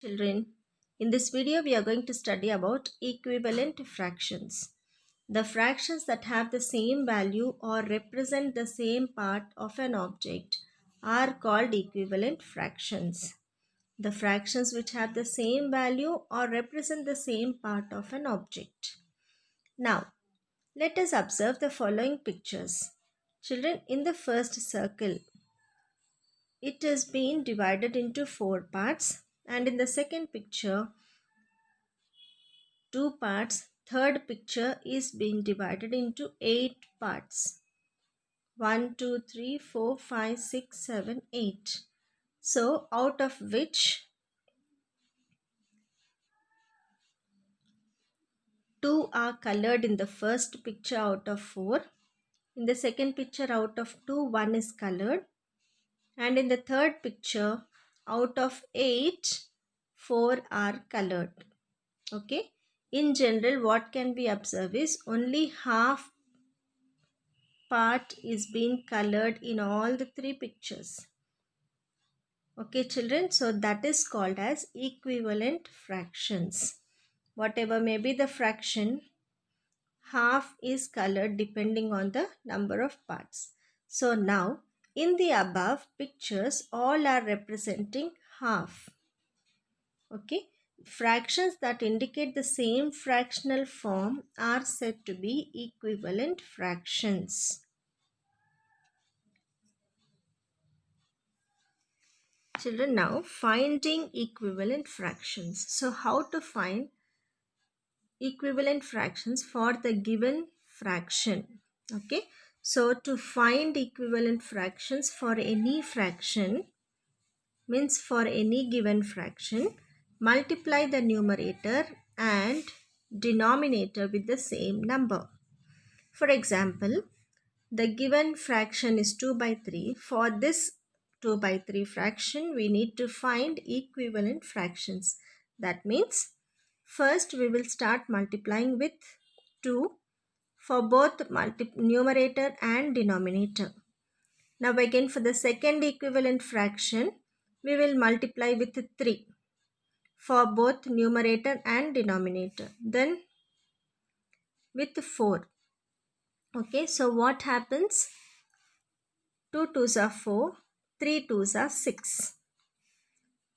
Children, in this video we are going to study about equivalent fractions. The fractions that have the same value or represent the same part of an object are called equivalent fractions. The fractions which have the same value or represent the same part of an object. Now, let us observe the following pictures. Children, in the first circle, it is being divided into 4 parts, and in the second picture, 2 parts. Third picture is being divided into 8 parts. 1, 2, 3, 4, 5, 6, 7, 8. So, out of which 2 are colored in the first picture out of 4. In the second picture out of 2, 1 is colored. And in the third picture out of 8, 4 are colored. Okay. In general, what can we observe is only half part is being colored in all the 3 pictures. Okay, children, so that is called as equivalent fractions. Whatever may be the fraction, half is colored depending on the number of parts. So now, in the above pictures, all are representing half. Okay, fractions that indicate the same fractional form are said to be equivalent fractions. Children, now finding equivalent fractions. So how to find equivalent fractions for the given fraction? Okay, so to find equivalent fractions for any fraction, means for any given fraction, multiply the numerator and denominator with the same number. For example, the given fraction is 2 by 3. For this 2 by 3 fraction, we need to find equivalent fractions. That means, first we will start multiplying with 2 for both numerator and denominator. Now again, for the second equivalent fraction, we will multiply with 3 for both numerator and denominator. Then with 4. Okay, so what happens? 2 2s are 4, 3 2s are 6.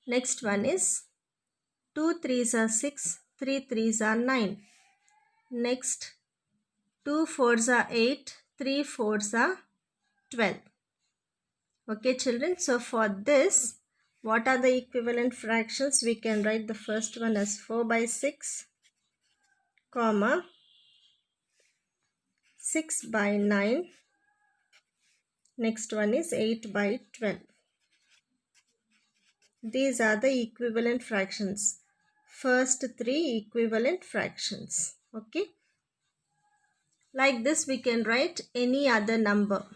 Next one is 2 3s are 6, 3 3s are 9. Next 2 4s are 8, 3 4s are 12. Okay, children, so for this, what are the equivalent fractions? We can write the first one as 4 by 6, comma 6 by 9. Next one is 8 by 12. These are the equivalent fractions. First 3 equivalent fractions. Okay. Like this we can write any other number.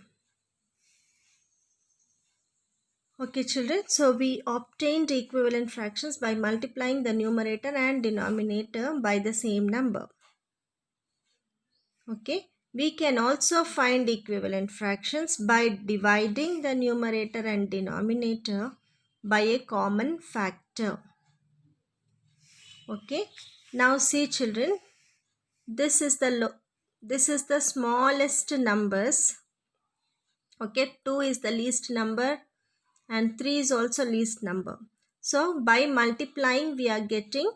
Okay, children. So we obtained equivalent fractions by multiplying the numerator and denominator by the same number. Okay. We can also find equivalent fractions by dividing the numerator and denominator by a common factor. Okay. Now see, children, this is the smallest numbers. Okay, 2 is the least number and 3 is also least number. So by multiplying we are getting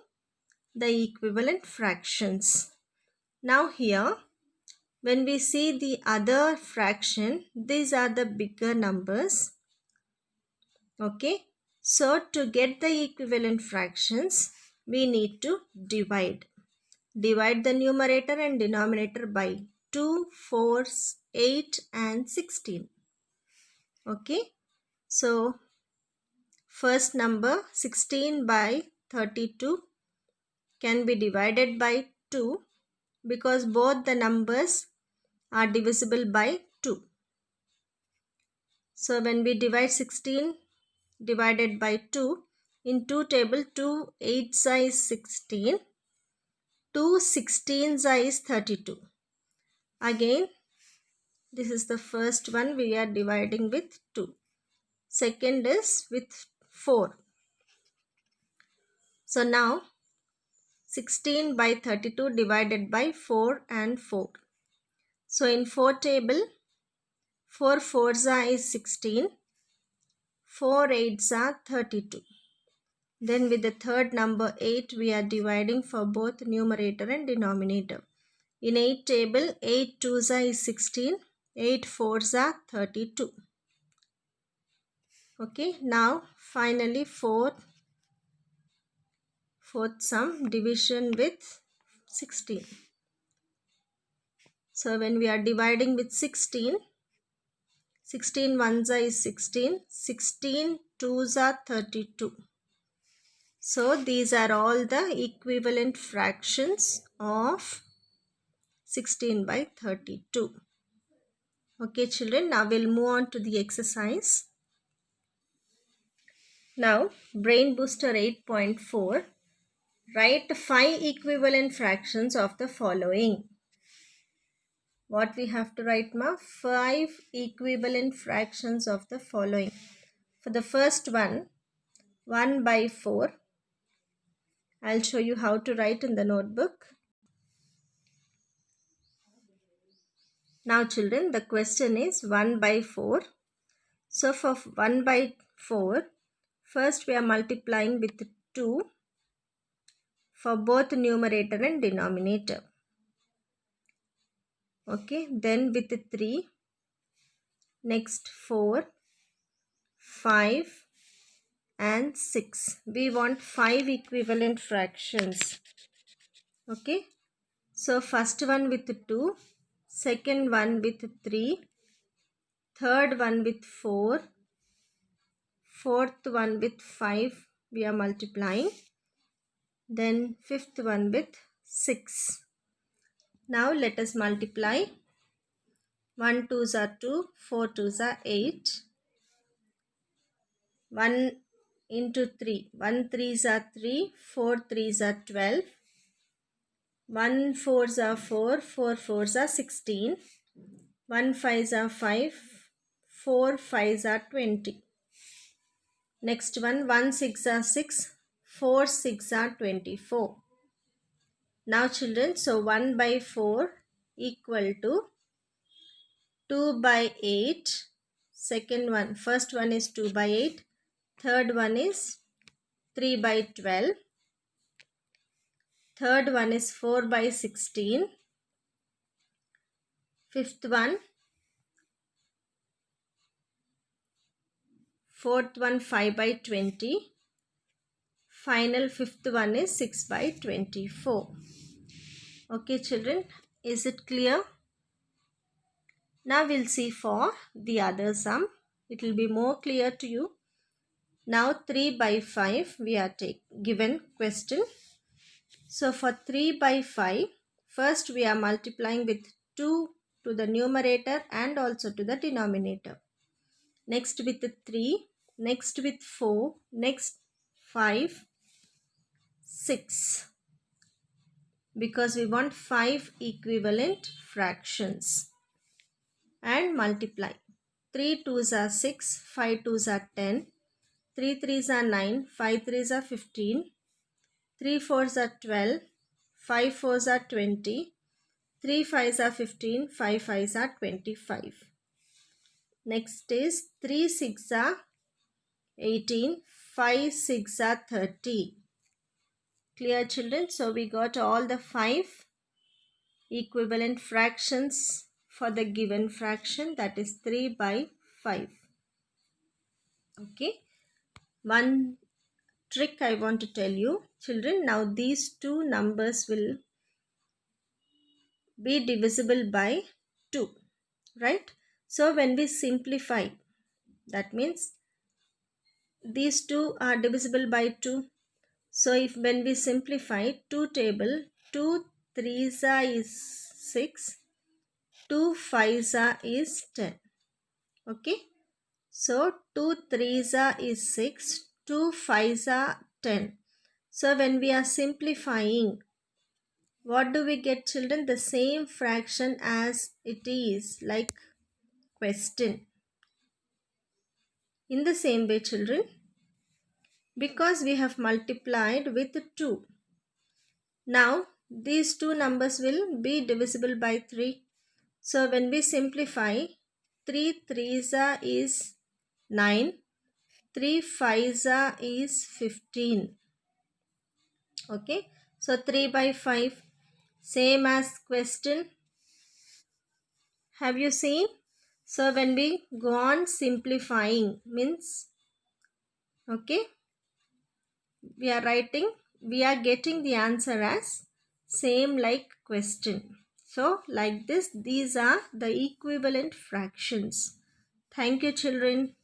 the equivalent fractions. Now here, when we see the other fraction, these are the bigger numbers. Okay, so to get the equivalent fractions, we need to divide. Divide the numerator and denominator by 2, 4, 8 and 16. Okay, so first number 16 by 32 can be divided by 2 because both the numbers are divisible by 2. So when we divide 16 divided by 2, in 2 table 2 8s is 16, 2 16s is 32. Again, this is the first one we are dividing with 2. Second is with 4. So now 16 by 32 divided by 4 and 4. So in 4 table, 4 fours is 16, 4 eights are 32. Then with the third number 8, we are dividing for both numerator and denominator. In 8 table, 8 twos is 16, 8 fours are 32. Okay, now finally fourth sum, division with 16. So when we are dividing with 16, 16 ones is 16, 16 twos are 32. So these are all the equivalent fractions of 16 by 32. Okay children, now we'll move on to the exercise. Now Brain Booster 8.4, write 5 equivalent fractions of the following. What we have to write, ma? 5 equivalent fractions of the following. For the first one, 1 by 4. I'll show you how to write in the notebook. Now children, the question is 1 by 4. So for 1 by 4, first we are multiplying with 2 for both numerator and denominator. Okay, then with 3, next 4, 5 and 6. We want 5 equivalent fractions. Okay, so first one with 2, second one with 3, third one with 4, fourth one with 5 we are multiplying, then fifth one with 6. Now let us multiply. 1 twos are 2, 4 twos are 8. 1 into 3, 1 threes are 3, 4 threes are 12. 1 fours are 4, 4 fours are 16. 1 fives are 5, 4 fives are 20. Next one, 1 6 are 6, 4 6 are 24. Now children, so 1 by 4 equal to 2 by 8. Second one, first one is 2 by 8. Third one is 3 by 12. Third one is 4 by 16. Fifth one, fourth one 5 by 20. Final fifth one is 6 by 24. Okay children, is it clear? Now we'll see for the other sum. It will be more clear to you. Now 3 by 5 we are given question. So for 3 by 5, first we are multiplying with 2 to the numerator and also to the denominator. Next with 3, next with 4, next 5, 6. Because we want 5 equivalent fractions. And multiply. 3 twos are 6, 5 twos are 10, 3 threes are 9, 5 threes are 15, 3 fours are 12, 5 fours are 20, 3 fives are 15, 5 fives are 25. Next is 3 6 are 18, 5 6 are 30. Clear children? So we got all the 5 equivalent fractions for the given fraction, that is 3 by 5. Okay. One trick I want to tell you children. Now these two numbers will be divisible by 2. Right? So when we simplify, that means these two are divisible by 2. So if when we simplify 2 table, 2 threes is 6, 2 fives is 10. Okay. So 2 threes is 6, 2 fives are 10. So when we are simplifying, what do we get children? The same fraction as it is, like question. In the same way children, because we have multiplied with 2. Now these two numbers will be divisible by 3. So when we simplify, 3 3s is 9, 3 5s is 15. Okay, so 3 by 5, same as question. Have you seen? So when we go on simplifying means, okay, we are getting the answer as same like question. So like this, these are the equivalent fractions. Thank you, children.